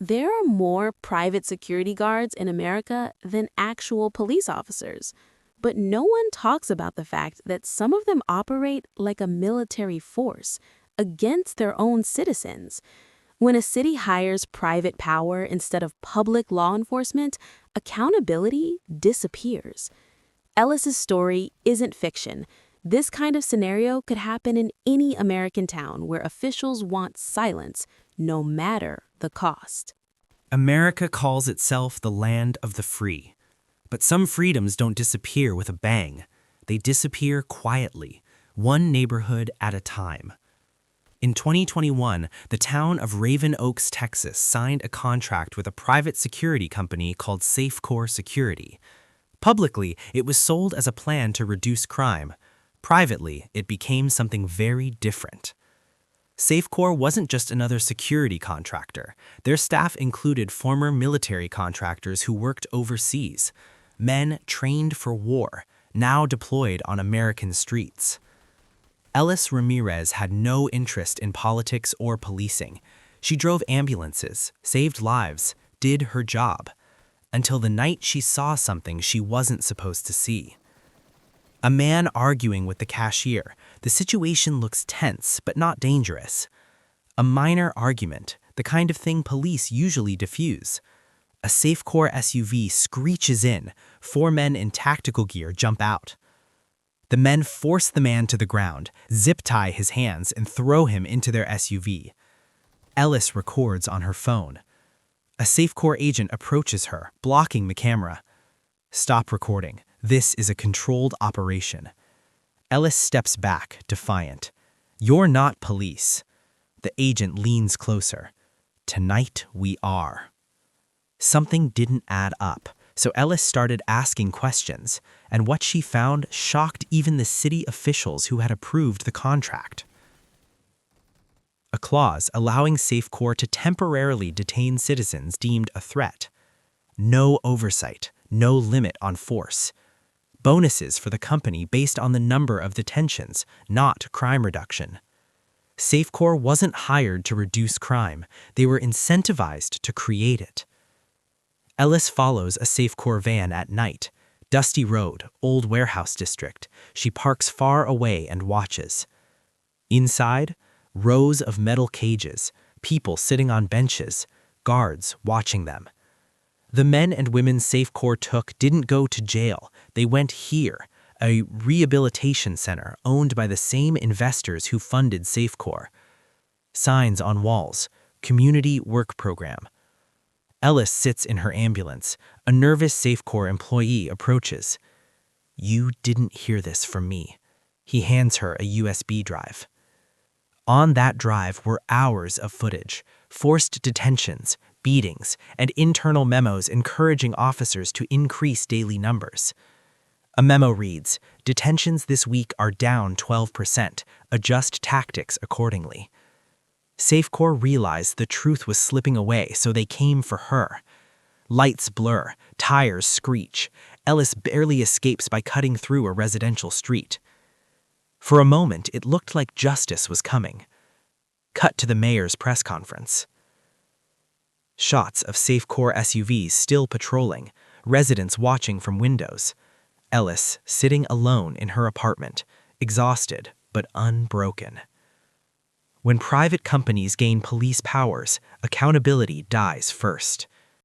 There are more private security guards in America than actual police officers. But no one talks about the fact that some of them operate like a military force against their own citizens. When a city hires private power instead of public law enforcement, accountability disappears. Ellis's story isn't fiction. This kind of scenario could happen in any American town where officials want silence, no matter the cost. America calls itself the land of the free. But some freedoms don't disappear with a bang. They disappear quietly, one neighborhood at a time. In 2021, the town of Raven Oaks, Texas, signed a contract with a private security company called Safecore Security. Publicly, it was sold as a plan to reduce crime. Privately, it became something very different. Safecore wasn't just another security contractor. Their staff included former military contractors who worked overseas, men trained for war, now deployed on American streets. Ellis Ramirez had no interest in politics or policing. She drove ambulances, saved lives, did her job, until the night she saw something she wasn't supposed to see. A man arguing with the cashier. The situation looks tense, but not dangerous. A minor argument, the kind of thing police usually diffuse. A Safecore SUV screeches in. 4 men in tactical gear jump out. The men force the man to the ground, zip-tie his hands, and throw him into their SUV. Ellis records on her phone. A Safecore agent approaches her, blocking the camera. "Stop recording. This is a controlled operation." Ellis steps back, defiant. "You're not police." The agent leans closer. "Tonight we are." Something didn't add up, so Ellis started asking questions, and what she found shocked even the city officials who had approved the contract. A clause allowing Safecore to temporarily detain citizens deemed a threat. No oversight, no limit on force. Bonuses for the company based on the number of detentions, not crime reduction. Safecore wasn't hired to reduce crime. They were incentivized to create it. Ellis follows a Safecore van at night. Dusty road, old warehouse district. She parks far away and watches. Inside, rows of metal cages, people sitting on benches, guards watching them. The men and women Safecore took didn't go to jail. They went here, a rehabilitation center owned by the same investors who funded Safecore. Signs on walls, community work program. Ellis sits in her ambulance. A nervous Safecore employee approaches. "You didn't hear this from me." He hands her a USB drive. On that drive were hours of footage, forced detentions, beatings, and internal memos encouraging officers to increase daily numbers. A memo reads, "Detentions this week are down 12%. Adjust tactics accordingly." Safecore realized the truth was slipping away, so they came for her. Lights blur, tires screech. Ellis barely escapes by cutting through a residential street. For a moment, it looked like justice was coming. Cut to the mayor's press conference. Shots of Safecore SUVs still patrolling, residents watching from windows. Ellis sitting alone in her apartment, exhausted but unbroken. When private companies gain police powers, accountability dies first.